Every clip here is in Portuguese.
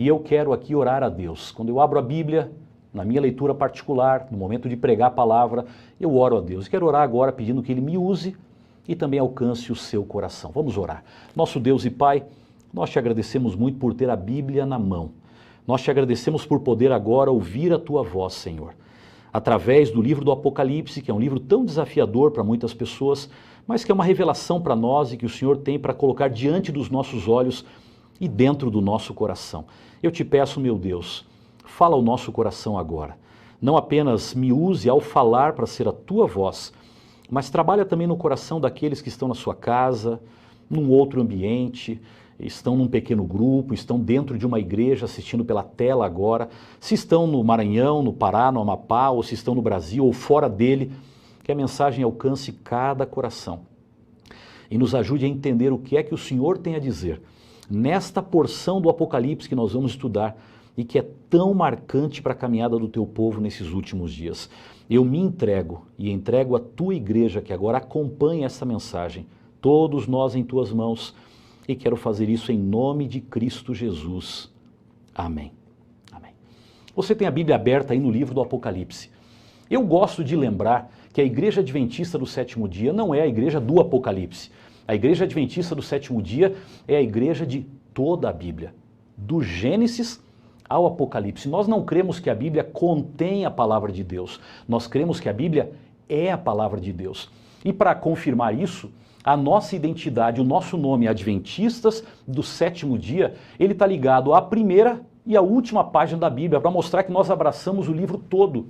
E eu quero aqui orar a Deus. Quando eu abro a Bíblia, na minha leitura particular, no momento de pregar a palavra, eu oro a Deus. Quero orar agora pedindo que Ele me use e também alcance o seu coração. Vamos orar. Nosso Deus e Pai, nós te agradecemos muito por ter a Bíblia na mão. Nós te agradecemos por poder agora ouvir a tua voz, Senhor. Através do livro do Apocalipse, que é um livro tão desafiador para muitas pessoas, mas que é uma revelação para nós e que o Senhor tem para colocar diante dos nossos olhos e dentro do nosso coração. Eu te peço, meu Deus, fala ao nosso coração agora. Não apenas me use ao falar para ser a tua voz, mas trabalha também no coração daqueles que estão na sua casa, num outro ambiente, estão num pequeno grupo, estão dentro de uma igreja assistindo pela tela agora, se estão no Maranhão, no Pará, no Amapá, ou se estão no Brasil ou fora dele, que a mensagem alcance cada coração e nos ajude a entender o que é que o Senhor tem a dizer nesta porção do Apocalipse que nós vamos estudar e que é tão marcante para a caminhada do teu povo nesses últimos dias. Eu me entrego e entrego a tua igreja que agora acompanha essa mensagem, todos nós em tuas mãos, e quero fazer isso em nome de Cristo Jesus. Amém. Amém. Você tem a Bíblia aberta aí no livro do Apocalipse. Eu gosto de lembrar que a Igreja Adventista do Sétimo Dia não é a igreja do Apocalipse. A Igreja Adventista do Sétimo Dia é a igreja de toda a Bíblia, do Gênesis ao Apocalipse. Nós não cremos que a Bíblia contém a palavra de Deus. Nós cremos que a Bíblia é a palavra de Deus. E para confirmar isso, a nossa identidade, o nosso nome, Adventistas do Sétimo Dia, ele está ligado à primeira e à última página da Bíblia, para mostrar que nós abraçamos o livro todo.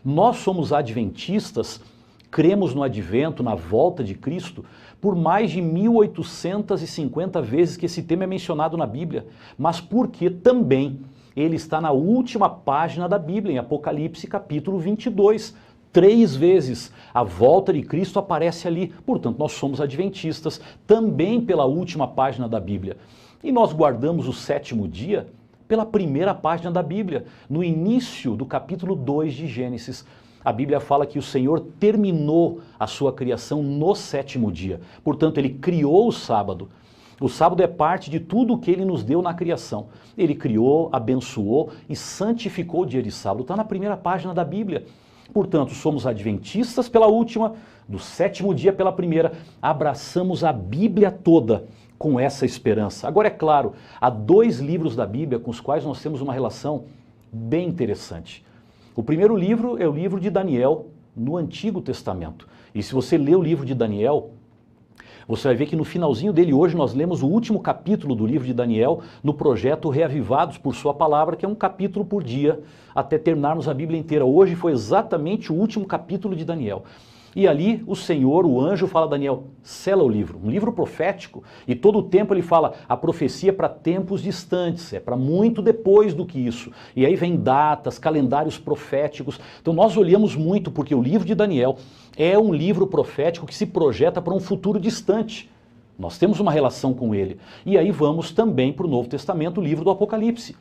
Nós somos adventistas, cremos no advento, na volta de Cristo, por mais de 1850 vezes que esse tema é mencionado na Bíblia, mas porque também ele está na última página da Bíblia, em Apocalipse capítulo 22. 3 vezes a volta de Cristo aparece ali. Portanto, nós somos adventistas também pela última página da Bíblia. E nós guardamos o sétimo dia pela primeira página da Bíblia, no início do capítulo 2 de Gênesis. A Bíblia fala que o Senhor terminou a sua criação no sétimo dia. Portanto, Ele criou o sábado. O sábado é parte de tudo o que Ele nos deu na criação. Ele criou, abençoou e santificou o dia de sábado. Está na primeira página da Bíblia. Portanto, somos adventistas pela última, do sétimo dia pela primeira. Abraçamos a Bíblia toda com essa esperança. Agora, é claro, há 2 livros da Bíblia com os quais nós temos uma relação bem interessante. O primeiro livro é o livro de Daniel, no Antigo Testamento. E se você lê o livro de Daniel, você vai ver que no finalzinho dele, hoje nós lemos o último capítulo do livro de Daniel no projeto Reavivados por Sua Palavra, que é um capítulo por dia, até terminarmos a Bíblia inteira. Hoje foi exatamente o último capítulo de Daniel. E ali o Senhor, o anjo, fala a Daniel, sela o livro, um livro profético, e todo o tempo ele fala, a profecia é para tempos distantes, é para muito depois do que isso. E aí vem datas, calendários proféticos. Então nós olhamos muito porque o livro de Daniel é um livro profético que se projeta para um futuro distante. Nós temos uma relação com ele. E aí vamos também para o Novo Testamento, o livro do Apocalipse.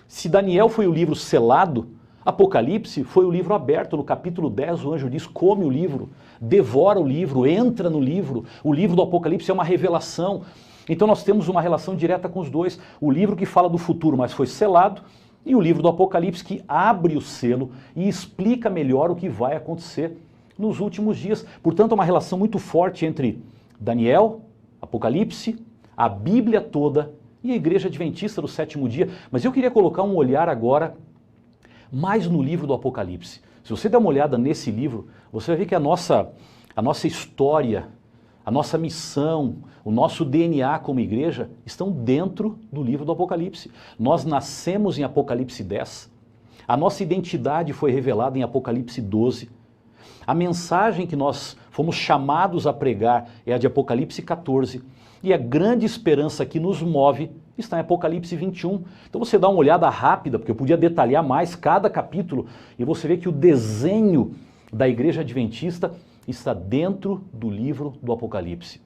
Se Daniel foi o livro selado, Apocalipse foi o livro aberto. No capítulo 10 o anjo diz, come o livro, devora o livro, entra no livro. O livro do Apocalipse é uma revelação. Então nós temos uma relação direta com os dois. O livro que fala do futuro, mas foi selado, e o livro do Apocalipse que abre o selo e explica melhor o que vai acontecer nos últimos dias. Portanto, é uma relação muito forte entre Daniel, Apocalipse, a Bíblia toda e a Igreja Adventista do Sétimo Dia. Mas eu queria colocar um olhar agora mais no livro do Apocalipse. Se você der uma olhada nesse livro, você vai ver que a nossa história, a nossa missão, o nosso DNA como igreja estão dentro do livro do Apocalipse. Nós nascemos em Apocalipse 10, a nossa identidade foi revelada em Apocalipse 12, a mensagem que nós fomos chamados a pregar é a de Apocalipse 14, e a grande esperança que nos move está em Apocalipse 21. Então você dá uma olhada rápida, porque eu podia detalhar mais cada capítulo, e você vê que o desenho da Igreja Adventista está dentro do livro do Apocalipse.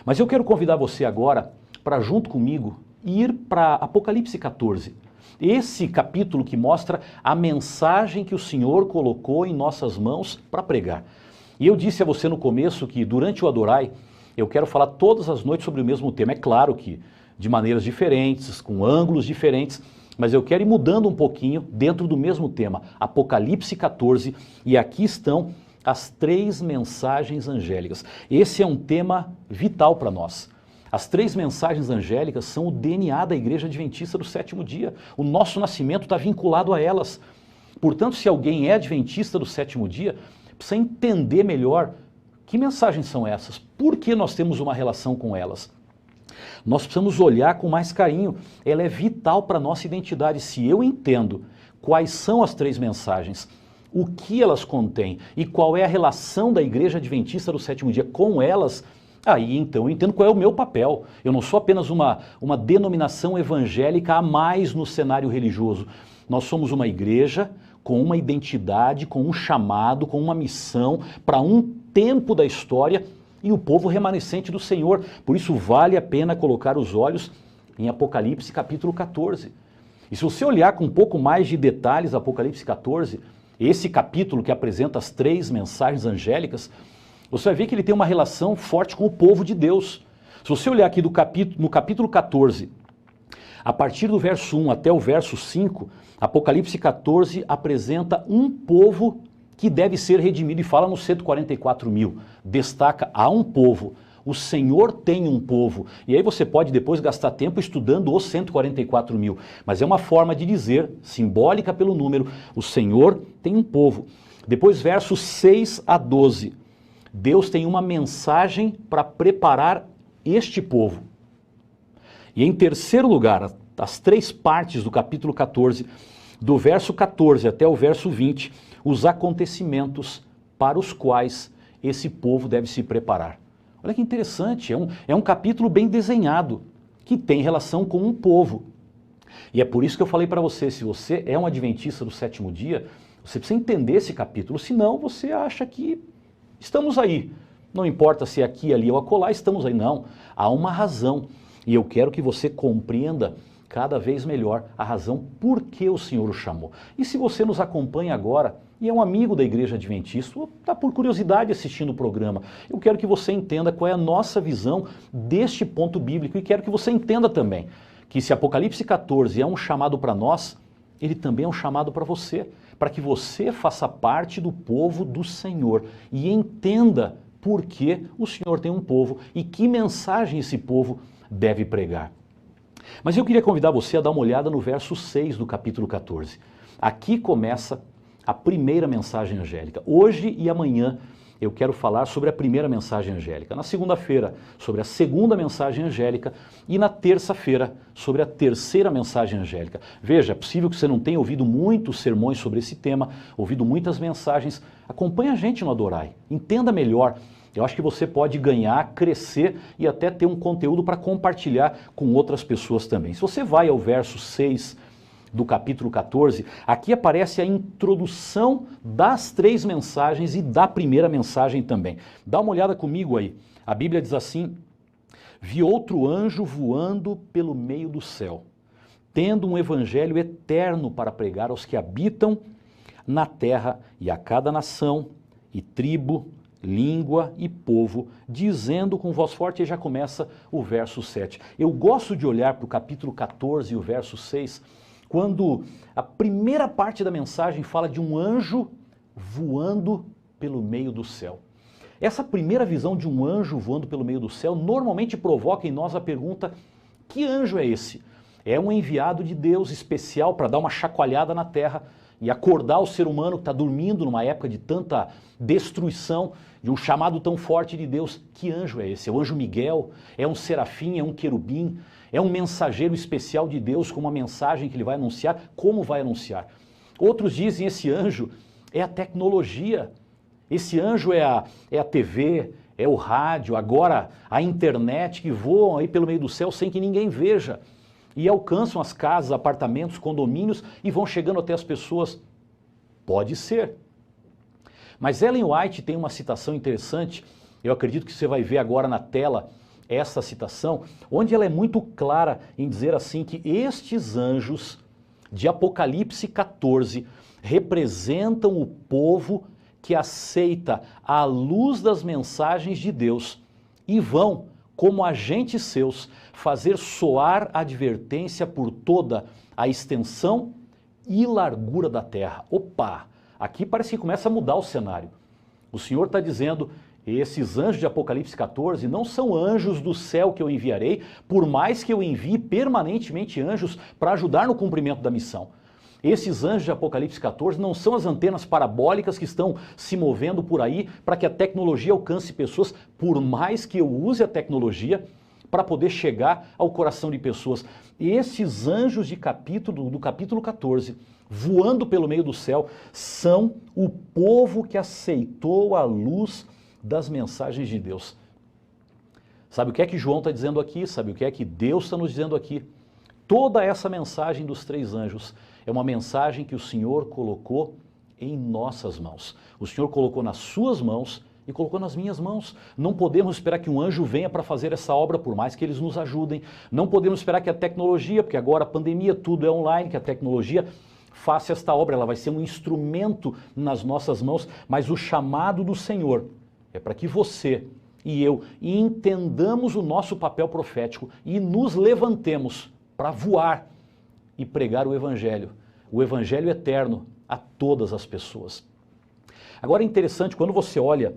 Mas eu quero convidar você agora para, junto comigo, ir para Apocalipse 14. Esse capítulo que mostra a mensagem que o Senhor colocou em nossas mãos para pregar. E eu disse a você no começo que durante o Adorai, eu quero falar todas as noites sobre o mesmo tema. É claro que de maneiras diferentes, com ângulos diferentes, mas eu quero ir mudando um pouquinho dentro do mesmo tema, Apocalipse 14, e aqui estão as 3 mensagens angélicas. Esse é um tema vital para nós. As 3 mensagens angélicas são o DNA da Igreja Adventista do Sétimo Dia. O nosso nascimento está vinculado a elas. Portanto, se alguém é Adventista do Sétimo Dia, precisa entender melhor que mensagens são essas, por que nós temos uma relação com elas. Nós precisamos olhar com mais carinho, ela é vital para a nossa identidade. Se eu entendo quais são as 3 mensagens, o que elas contêm e qual é a relação da Igreja Adventista do Sétimo Dia com elas, aí então eu entendo qual é o meu papel. Eu não sou apenas uma denominação evangélica a mais no cenário religioso. Nós somos uma igreja com uma identidade, com um chamado, com uma missão para um tempo da história e o povo remanescente do Senhor. Por isso vale a pena colocar os olhos em Apocalipse capítulo 14. E se você olhar com um pouco mais de detalhes Apocalipse 14, esse capítulo que apresenta as 3 mensagens angélicas, você vai ver que ele tem uma relação forte com o povo de Deus. Se você olhar aqui no capítulo 14, a partir do verso 1 até o verso 5, Apocalipse 14 apresenta um povo que deve ser redimido e fala nos 144 mil. Destaca, há um povo, o Senhor tem um povo. E aí você pode depois gastar tempo estudando os 144 mil. Mas é uma forma de dizer, simbólica pelo número, o Senhor tem um povo. Depois versos 6 a 12. Deus tem uma mensagem para preparar este povo. E em terceiro lugar, as 3 partes do capítulo 14, do verso 14 até o verso 20, os acontecimentos para os quais esse povo deve se preparar. Olha que interessante, é um capítulo bem desenhado, que tem relação com um povo. E é por isso que eu falei para você, se você é um adventista do sétimo dia, você precisa entender esse capítulo, senão você acha que estamos aí. Não importa se é aqui, ali ou acolá, estamos aí. Não, há uma razão. E eu quero que você compreenda cada vez melhor a razão por que o Senhor o chamou. E se você nos acompanha agora e é um amigo da Igreja Adventista, ou está por curiosidade assistindo o programa, eu quero que você entenda qual é a nossa visão deste ponto bíblico e quero que você entenda também que se Apocalipse 14 é um chamado para nós, ele também é um chamado para você, para que você faça parte do povo do Senhor e entenda por que o Senhor tem um povo e que mensagem esse povo deve pregar. Mas eu queria convidar você a dar uma olhada no verso 6 do capítulo 14. Aqui começa a primeira mensagem angélica. Hoje e amanhã eu quero falar sobre a primeira mensagem angélica. Na segunda-feira, sobre a segunda mensagem angélica. E na terça-feira, sobre a terceira mensagem angélica. Veja, é possível que você não tenha ouvido muitos sermões sobre esse tema, ouvido muitas mensagens. Acompanhe a gente no Adorai. Entenda melhor. Eu acho que você pode ganhar, crescer e até ter um conteúdo para compartilhar com outras pessoas também. Se você vai ao verso 6 do capítulo 14, aqui aparece a introdução das 3 mensagens e da primeira mensagem também. Dá uma olhada comigo aí. A Bíblia diz assim: vi outro anjo voando pelo meio do céu, tendo um evangelho eterno para pregar aos que habitam na terra e a cada nação e tribo, língua e povo, dizendo com voz forte, e já começa o verso 7. Eu gosto de olhar para o capítulo 14 e o verso 6, quando a primeira parte da mensagem fala de um anjo voando pelo meio do céu. Essa primeira visão de um anjo voando pelo meio do céu normalmente provoca em nós a pergunta: que anjo é esse? É um enviado de Deus especial para dar uma chacoalhada na terra e acordar o ser humano que está dormindo numa época de tanta destruição, de um chamado tão forte de Deus. Que anjo é esse? É o anjo Miguel? É um serafim? É um querubim? É um mensageiro especial de Deus com uma mensagem que ele vai anunciar? Como vai anunciar? Outros dizem esse anjo é a tecnologia. Esse anjo é a TV, é o rádio, agora a internet que voam aí pelo meio do céu sem que ninguém veja. E alcançam as casas, apartamentos, condomínios e vão chegando até as pessoas. Pode ser. Mas Ellen White tem uma citação interessante, eu acredito que você vai ver agora na tela essa citação, onde ela é muito clara em dizer assim que estes anjos de Apocalipse 14 representam o povo que aceita a luz das mensagens de Deus e vão como agentes seus, fazer soar a advertência por toda a extensão e largura da terra. Opa! Aqui parece que começa a mudar o cenário. O Senhor está dizendo, esses anjos de Apocalipse 14 não são anjos do céu que eu enviarei, por mais que eu envie permanentemente anjos para ajudar no cumprimento da missão. Esses anjos de Apocalipse 14 não são as antenas parabólicas que estão se movendo por aí para que a tecnologia alcance pessoas, por mais que eu use a tecnologia para poder chegar ao coração de pessoas. Esses anjos do capítulo 14, voando pelo meio do céu, são o povo que aceitou a luz das mensagens de Deus. Sabe o que é que João está dizendo aqui? Sabe o que é que Deus está nos dizendo aqui? Toda essa mensagem dos 3 anjos é uma mensagem que o Senhor colocou em nossas mãos. O Senhor colocou nas suas mãos e colocou nas minhas mãos. Não podemos esperar que um anjo venha para fazer essa obra, por mais que eles nos ajudem. Não podemos esperar que a tecnologia, porque agora a pandemia, tudo é online, que a tecnologia faça esta obra. Ela vai ser um instrumento nas nossas mãos, mas o chamado do Senhor é para que você e eu entendamos o nosso papel profético e nos levantemos para voar e pregar o Evangelho eterno a todas as pessoas. Agora é interessante, quando você olha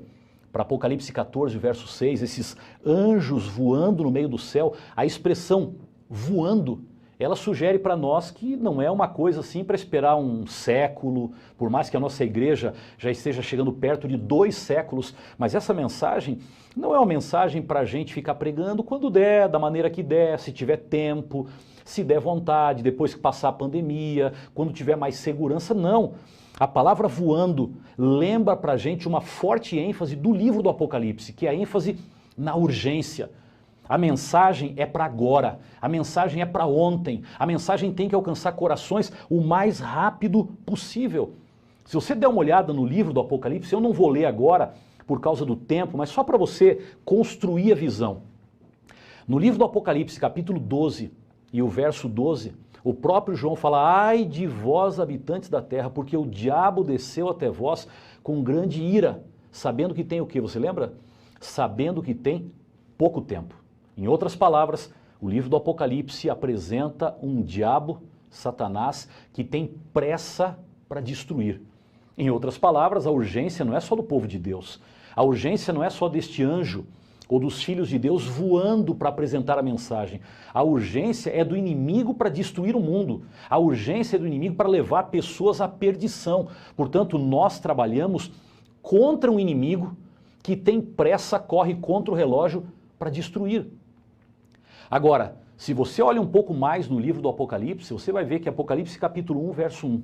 para Apocalipse 14, verso 6, esses anjos voando no meio do céu, a expressão voando, ela sugere para nós que não é uma coisa assim para esperar um século, por mais que a nossa igreja já esteja chegando perto de 2 séculos, mas essa mensagem não é uma mensagem para a gente ficar pregando quando der, da maneira que der, se tiver tempo, se der vontade, depois que passar a pandemia, quando tiver mais segurança, não. A palavra voando lembra para a gente uma forte ênfase do livro do Apocalipse, que é a ênfase na urgência. A mensagem é para agora, a mensagem é para ontem, a mensagem tem que alcançar corações o mais rápido possível. Se você der uma olhada no livro do Apocalipse, eu não vou ler agora por causa do tempo, mas só para você construir a visão. No livro do Apocalipse, capítulo 12, e o verso 12, o próprio João fala, ai de vós, habitantes da terra, porque o diabo desceu até vós com grande ira, sabendo que tem o quê? Você lembra? Sabendo que tem pouco tempo. Em outras palavras, o livro do Apocalipse apresenta um diabo, Satanás, que tem pressa para destruir. Em outras palavras, a urgência não é só do povo de Deus. A urgência não é só deste anjo ou dos filhos de Deus voando para apresentar a mensagem. A urgência é do inimigo para destruir o mundo. A urgência é do inimigo para levar pessoas à perdição. Portanto, nós trabalhamos contra um inimigo que tem pressa, corre contra o relógio para destruir. Agora, se você olha um pouco mais no livro do Apocalipse, você vai ver que Apocalipse capítulo 1, verso 1,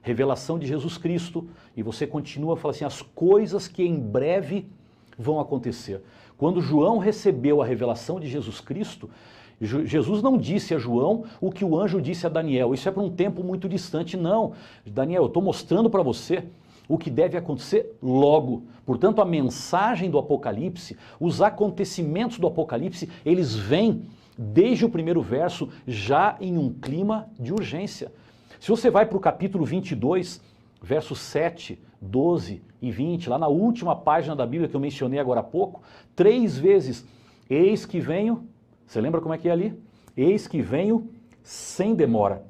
revelação de Jesus Cristo, e você continua a falar assim, as coisas que em breve vão acontecer. Quando João recebeu a revelação de Jesus Cristo, Jesus não disse a João o que o anjo disse a Daniel, isso é para um tempo muito distante, não. Daniel, eu estou mostrando para você o que deve acontecer logo. Portanto, a mensagem do Apocalipse, os acontecimentos do Apocalipse, eles vêm desde o primeiro verso já em um clima de urgência. Se você vai para o capítulo 22, versos 7, 12 e 20, lá na última página da Bíblia que eu mencionei agora há pouco, 3 vezes, eis que venho, você lembra como é que é ali? Eis que venho sem demora.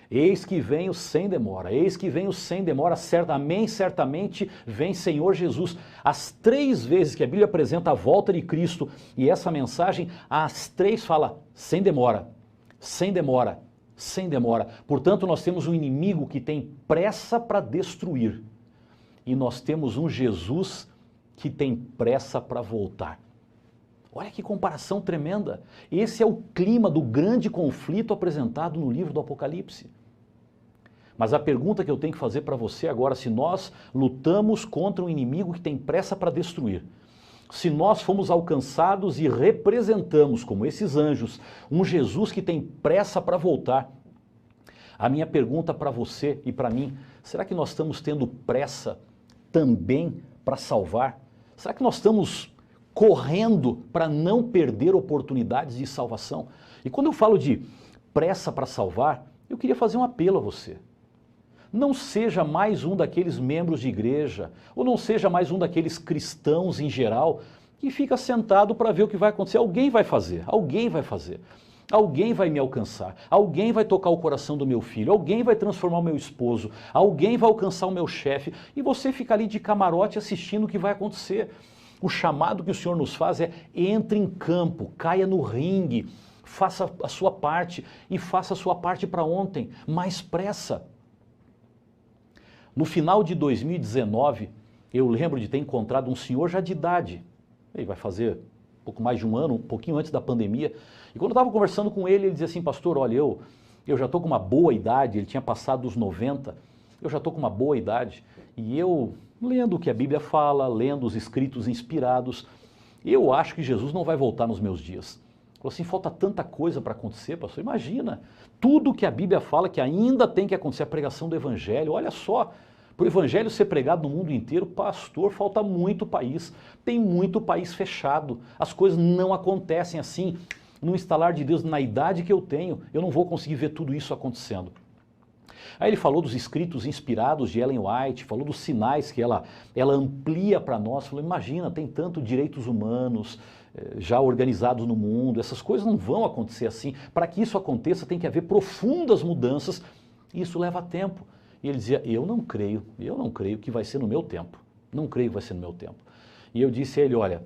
Eis que venho sem demora, eis que venho sem demora, certamente vem Senhor Jesus. As 3 vezes que a Bíblia apresenta a volta de Cristo e essa mensagem, as 3 fala sem demora, sem demora, sem demora. Portanto, nós temos um inimigo que tem pressa para destruir e nós temos um Jesus que tem pressa para voltar. Olha que comparação tremenda. Esse é o clima do grande conflito apresentado no livro do Apocalipse. Mas a pergunta que eu tenho que fazer para você agora, se nós lutamos contra um inimigo que tem pressa para destruir, se nós fomos alcançados e representamos, como esses anjos, um Jesus que tem pressa para voltar, a minha pergunta para você e para mim, será que nós estamos tendo pressa também para salvar? Será que nós estamos correndo para não perder oportunidades de salvação? E quando eu falo de pressa para salvar, eu queria fazer um apelo a você. Não seja mais um daqueles membros de igreja, ou não seja mais um daqueles cristãos em geral, e fica sentado para ver o que vai acontecer. Alguém vai fazer, alguém vai fazer. Alguém vai me alcançar, alguém vai tocar o coração do meu filho, alguém vai transformar o meu esposo, alguém vai alcançar o meu chefe, e você fica ali de camarote assistindo o que vai acontecer. O chamado que o Senhor nos faz é: entre em campo, caia no ringue, faça a sua parte, e faça a sua parte para ontem, mais pressa. No final de 2019, eu lembro de ter encontrado um senhor já de idade, ele vai fazer pouco mais de um ano, um pouquinho antes da pandemia, e quando eu estava conversando com ele, ele dizia assim: pastor, olha, eu já estou com uma boa idade, ele tinha passado dos 90, eu já estou com uma boa idade, e eu, lendo o que a Bíblia fala, lendo os escritos inspirados, eu acho que Jesus não vai voltar nos meus dias. Falou assim: falta tanta coisa para acontecer, pastor, imagina, tudo que a Bíblia fala que ainda tem que acontecer, a pregação do Evangelho, olha só, para o Evangelho ser pregado no mundo inteiro, pastor, falta muito país, tem muito país fechado, as coisas não acontecem assim, no instalar de Deus, na idade que eu tenho, eu não vou conseguir ver tudo isso acontecendo. Aí ele falou dos escritos inspirados de Ellen White, falou dos sinais que ela amplia para nós, falou: imagina, tem tanto direitos humanos já organizados no mundo, essas coisas não vão acontecer assim, para que isso aconteça tem que haver profundas mudanças, e isso leva tempo. E ele dizia: eu não creio que vai ser no meu tempo, não creio que vai ser no meu tempo. E eu disse a ele: olha,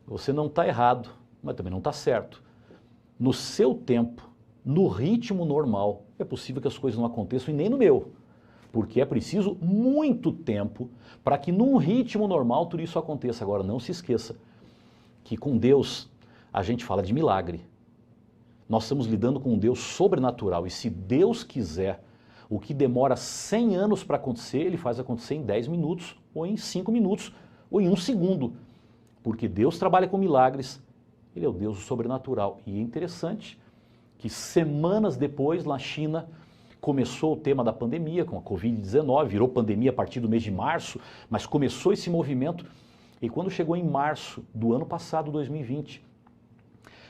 você não está errado, mas também não está certo. No seu tempo, no ritmo normal, é possível que as coisas não aconteçam e nem no meu, porque é preciso muito tempo para que num ritmo normal tudo isso aconteça. Agora, não se esqueça que com Deus a gente fala de milagre. Nós estamos lidando com um Deus sobrenatural, e se Deus quiser, o que demora 100 anos para acontecer, ele faz acontecer em 10 minutos, ou em 5 minutos, ou em 1 segundo. Porque Deus trabalha com milagres, ele é o Deus do sobrenatural. E é interessante que semanas depois, na China, começou o tema da pandemia, com a Covid-19, virou pandemia a partir do mês de março, mas começou esse movimento, e quando chegou em março do ano passado, 2020,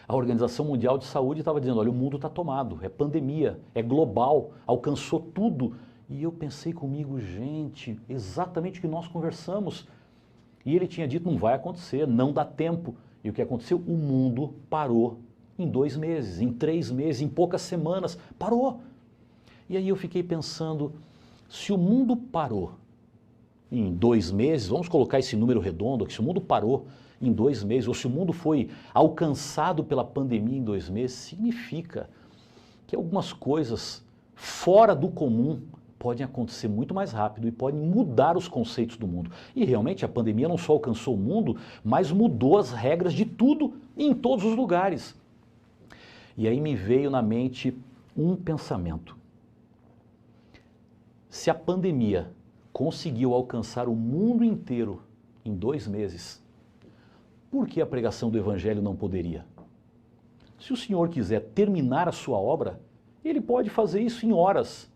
a Organização Mundial de Saúde estava dizendo: olha, o mundo está tomado, é pandemia, é global, alcançou tudo. E eu pensei comigo: gente, exatamente o que nós conversamos. E ele tinha dito: não vai acontecer, não dá tempo. E o que aconteceu? O mundo parou em 2 meses, em 3 meses, em poucas semanas, parou. E aí eu fiquei pensando, se o mundo parou em 2 meses, vamos colocar esse número redondo aqui, se o mundo parou em 2 meses, ou se o mundo foi alcançado pela pandemia em 2 meses, significa que algumas coisas fora do comum podem acontecer muito mais rápido e podem mudar os conceitos do mundo. E realmente a pandemia não só alcançou o mundo, mas mudou as regras de tudo e em todos os lugares. E aí me veio na mente um pensamento. Se a pandemia conseguiu alcançar o mundo inteiro em 2 meses, por que a pregação do Evangelho não poderia? Se o Senhor quiser terminar a sua obra, Ele pode fazer isso em horas.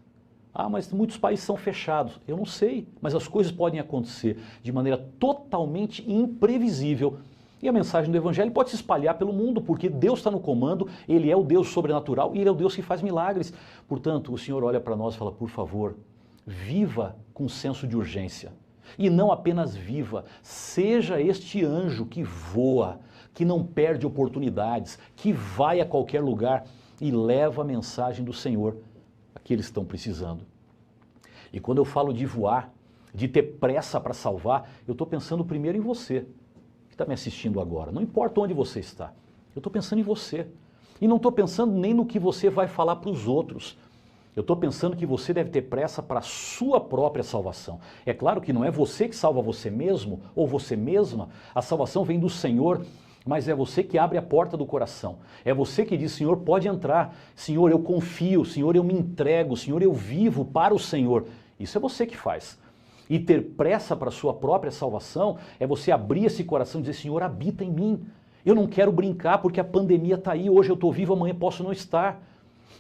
Ah, mas muitos países são fechados. Eu não sei, mas as coisas podem acontecer de maneira totalmente imprevisível. E a mensagem do Evangelho pode se espalhar pelo mundo, porque Deus está no comando, Ele é o Deus sobrenatural e Ele é o Deus que faz milagres. Portanto, o Senhor olha para nós e fala: por favor, viva com senso de urgência. E não apenas viva, seja este anjo que voa, que não perde oportunidades, que vai a qualquer lugar e leva a mensagem do Senhor a que eles estão precisando. E quando eu falo de voar, de ter pressa para salvar, eu estou pensando primeiro em você, que está me assistindo agora. Não importa onde você está, eu estou pensando em você. E não estou pensando nem no que você vai falar para os outros. Eu estou pensando que você deve ter pressa para a sua própria salvação. É claro que não é você que salva você mesmo ou você mesma. A salvação vem do Senhor, mas é você que abre a porta do coração. É você que diz: Senhor, pode entrar. Senhor, eu confio. Senhor, eu me entrego. Senhor, eu vivo para o Senhor. Isso é você que faz. E ter pressa para a sua própria salvação é você abrir esse coração e dizer: Senhor, habita em mim. Eu não quero brincar porque a pandemia está aí. Hoje eu estou vivo, amanhã posso não estar.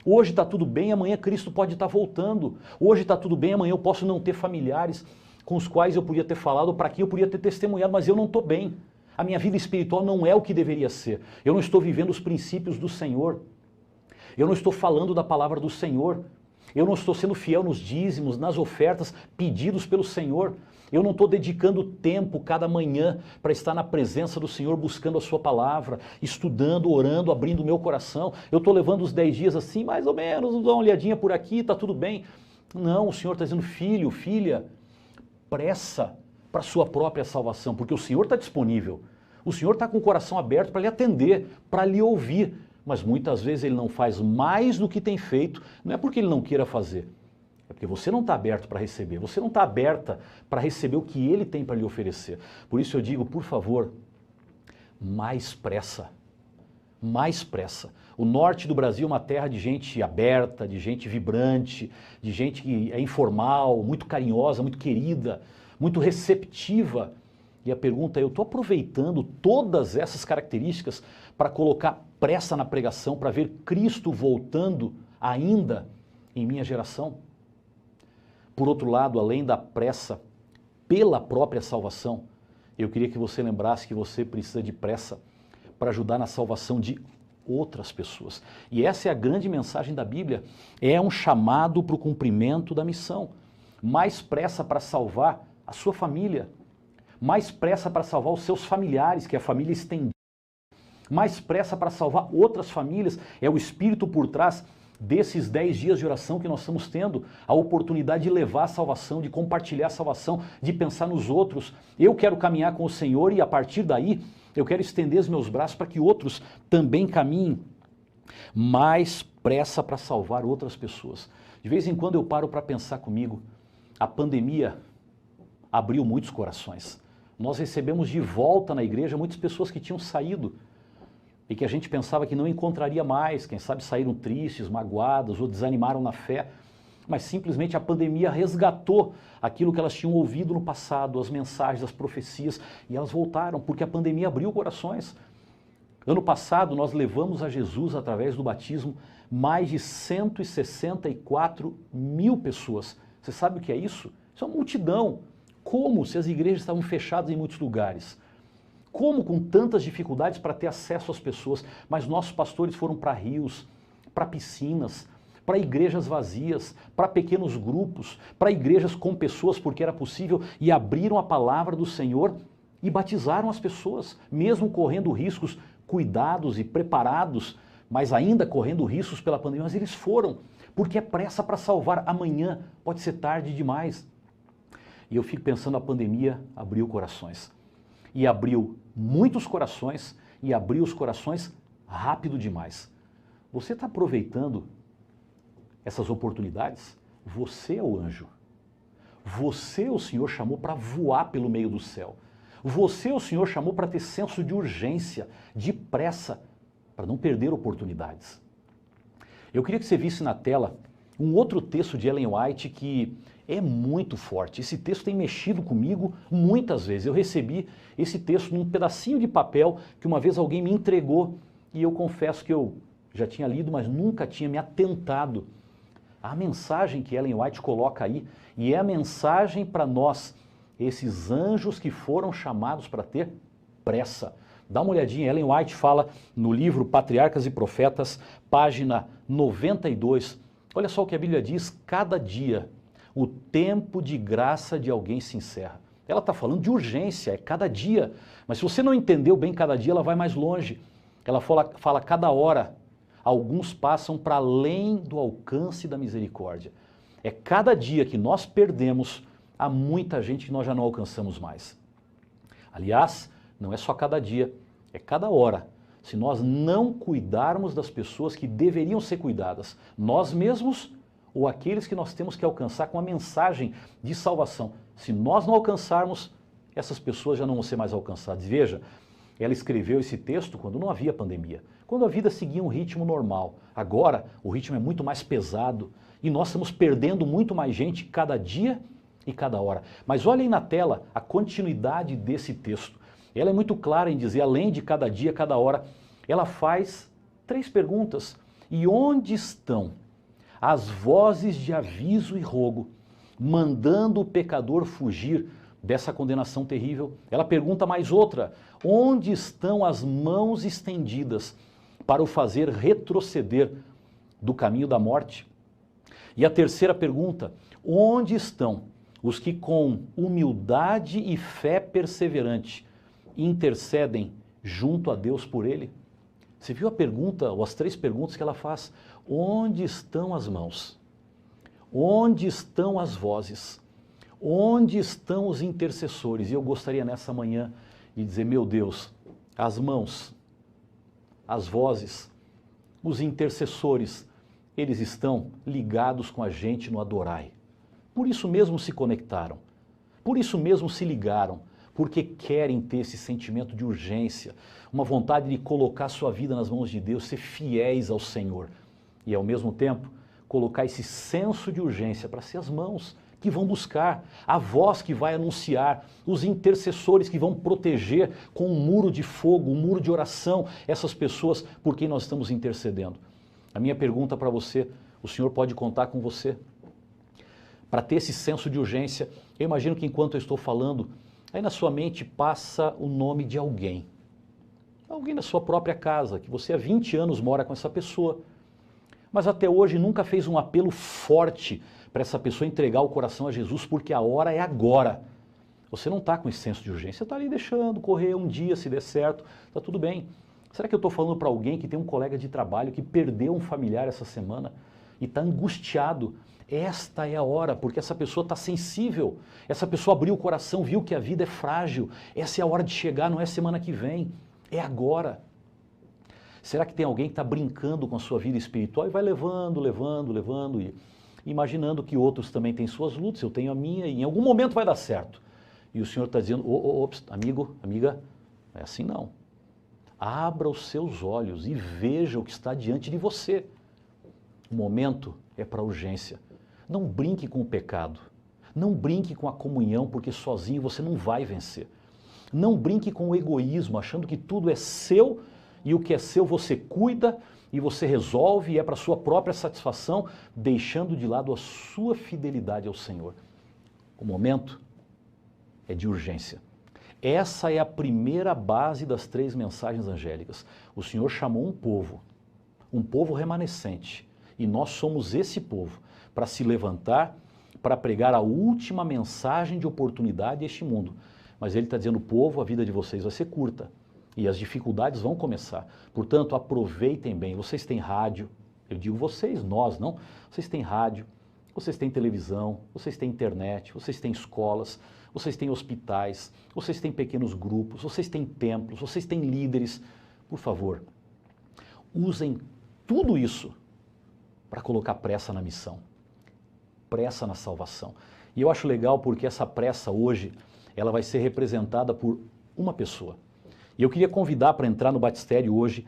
Hoje está tudo bem, amanhã Cristo pode estar voltando. Hoje está tudo bem, amanhã eu posso não ter familiares com os quais eu podia ter falado, para quem eu podia ter testemunhado, mas eu não estou bem. A minha vida espiritual não é o que deveria ser. Eu não estou vivendo os princípios do Senhor. Eu não estou falando da palavra do Senhor. Eu não estou sendo fiel nos dízimos, nas ofertas pedidos pelo Senhor. Eu não estou dedicando tempo cada manhã para estar na presença do Senhor, buscando a sua palavra, estudando, orando, abrindo o meu coração. Eu estou levando os 10 dias assim, mais ou menos, dou uma olhadinha por aqui, está tudo bem. Não, o Senhor está dizendo, filho, filha, pressa para a sua própria salvação, porque o Senhor está disponível. O Senhor está com o coração aberto para lhe atender, para lhe ouvir. Mas muitas vezes ele não faz mais do que tem feito, não é porque ele não queira fazer, é porque você não está aberto para receber, você não está aberta para receber o que ele tem para lhe oferecer. Por isso eu digo, por favor, mais pressa, mais pressa. O norte do Brasil é uma terra de gente aberta, de gente vibrante, de gente que é informal, muito carinhosa, muito querida, muito receptiva. E a pergunta é, eu estou aproveitando todas essas características para colocar pressa na pregação, para ver Cristo voltando ainda em minha geração? Por outro lado, além da pressa pela própria salvação, eu queria que você lembrasse que você precisa de pressa para ajudar na salvação de outras pessoas. E essa é a grande mensagem da Bíblia, é um chamado para o cumprimento da missão. Mais pressa para salvar a sua família, mais pressa para salvar os seus familiares, que é a família estendida, mais pressa para salvar outras famílias, é o Espírito por trás desses 10 dias de oração que nós estamos tendo, a oportunidade de levar a salvação, de compartilhar a salvação, de pensar nos outros. Eu quero caminhar com o Senhor e a partir daí eu quero estender os meus braços para que outros também caminhem. Mais pressa para salvar outras pessoas. De vez em quando eu paro para pensar comigo, a pandemia abriu muitos corações. Nós recebemos de volta na igreja muitas pessoas que tinham saído e que a gente pensava que não encontraria mais, quem sabe saíram tristes, magoadas ou desanimaram na fé, mas simplesmente a pandemia resgatou aquilo que elas tinham ouvido no passado, as mensagens, as profecias, e elas voltaram, porque a pandemia abriu corações. Ano passado nós levamos a Jesus através do batismo mais de 164 mil pessoas. Você sabe o que é isso? Isso é uma multidão. Como se as igrejas estavam fechadas em muitos lugares? Como com tantas dificuldades para ter acesso às pessoas? Mas nossos pastores foram para rios, para piscinas, para igrejas vazias, para pequenos grupos, para igrejas com pessoas porque era possível e abriram a palavra do Senhor e batizaram as pessoas, mesmo correndo riscos, cuidados e preparados, mas ainda correndo riscos pela pandemia, mas eles foram, porque é pressa para salvar. Amanhã pode ser tarde demais. E eu fico pensando, a pandemia abriu corações. E abriu muitos corações, e abriu os corações rápido demais. Você está aproveitando essas oportunidades? Você é o anjo. Você o Senhor chamou para voar pelo meio do céu. Você o Senhor chamou para ter senso de urgência, de pressa, para não perder oportunidades. Eu queria que você visse na tela um outro texto de Ellen White que é muito forte. Esse texto tem mexido comigo muitas vezes. Eu recebi esse texto num pedacinho de papel que uma vez alguém me entregou e eu confesso que eu já tinha lido, mas nunca tinha me atentado à mensagem que Ellen White coloca aí. E é a mensagem para nós, esses anjos que foram chamados para ter pressa. Dá uma olhadinha, Ellen White fala no livro Patriarcas e Profetas, página 92. Olha só o que a Bíblia diz: cada dia o tempo de graça de alguém se encerra. Ela está falando de urgência, é cada dia. Mas se você não entendeu bem cada dia, ela vai mais longe. Ela fala cada hora. Alguns passam para além do alcance da misericórdia. É cada dia que nós perdemos, há muita gente que nós já não alcançamos mais. Aliás, não é só cada dia, é cada hora. Se nós não cuidarmos das pessoas que deveriam ser cuidadas, nós mesmos ou aqueles que nós temos que alcançar com a mensagem de salvação, se nós não alcançarmos, essas pessoas já não vão ser mais alcançadas. Veja, ela escreveu esse texto quando não havia pandemia, quando a vida seguia um ritmo normal. Agora, o ritmo é muito mais pesado e nós estamos perdendo muito mais gente cada dia e cada hora. Mas olhem na tela a continuidade desse texto. Ela é muito clara em dizer, além de cada dia, cada hora, ela faz 3 perguntas. E onde estão as vozes de aviso e rogo, mandando o pecador fugir dessa condenação terrível? Ela pergunta mais outra: onde estão as mãos estendidas para o fazer retroceder do caminho da morte? E a terceira pergunta, onde estão os que com humildade e fé perseverante intercedem junto a Deus por ele? Você viu a pergunta, ou as três perguntas que ela faz? Onde estão as mãos? Onde estão as vozes? Onde estão os intercessores? E eu gostaria nessa manhã de dizer, meu Deus, as mãos, as vozes, os intercessores, eles estão ligados com a gente no Adorai. Por isso mesmo se conectaram, por isso mesmo se ligaram, porque querem ter esse sentimento de urgência, uma vontade de colocar sua vida nas mãos de Deus, ser fiéis ao Senhor. E ao mesmo tempo, colocar esse senso de urgência para ser as mãos que vão buscar, a voz que vai anunciar, os intercessores que vão proteger com um muro de fogo, um muro de oração, essas pessoas por quem nós estamos intercedendo. A minha pergunta para você, o Senhor pode contar com você? Para ter esse senso de urgência, eu imagino que enquanto eu estou falando, aí na sua mente passa o nome de alguém. Alguém da sua própria casa, que você há 20 anos mora com essa pessoa, mas até hoje nunca fez um apelo forte para essa pessoa entregar o coração a Jesus, porque a hora é agora. Você não está com esse senso de urgência, você está ali deixando correr um dia, se der certo, está tudo bem. Será que eu estou falando para alguém que tem um colega de trabalho que perdeu um familiar essa semana e está angustiado? Esta é a hora, porque essa pessoa está sensível, essa pessoa abriu o coração, viu que a vida é frágil, essa é a hora de chegar, não é semana que vem, é agora. Será que tem alguém que está brincando com a sua vida espiritual e vai levando e imaginando que outros também têm suas lutas, eu tenho a minha e em algum momento vai dar certo. E o Senhor está dizendo, amigo, amiga, não é assim não. Abra os seus olhos e veja o que está diante de você. O momento é para urgência. Não brinque com o pecado. Não brinque com a comunhão, porque sozinho você não vai vencer. Não brinque com o egoísmo, achando que tudo é seu e o que é seu você cuida e você resolve e é para sua própria satisfação, deixando de lado a sua fidelidade ao Senhor. O momento é de urgência. Essa é a primeira base das 3 mensagens angélicas. O Senhor chamou um povo remanescente, e nós somos esse povo, para se levantar, para pregar a última mensagem de oportunidade a este mundo. Mas Ele está dizendo, povo, a vida de vocês vai ser curta, e as dificuldades vão começar. Portanto, aproveitem bem. Vocês têm rádio, eu digo vocês, nós, não? Vocês têm rádio, vocês têm televisão, vocês têm internet, vocês têm escolas, vocês têm hospitais, vocês têm pequenos grupos, vocês têm templos, vocês têm líderes. Por favor, usem tudo isso para colocar pressa na missão, pressa na salvação. E eu acho legal porque essa pressa hoje, ela vai ser representada por uma pessoa. E eu queria convidar para entrar no batistério hoje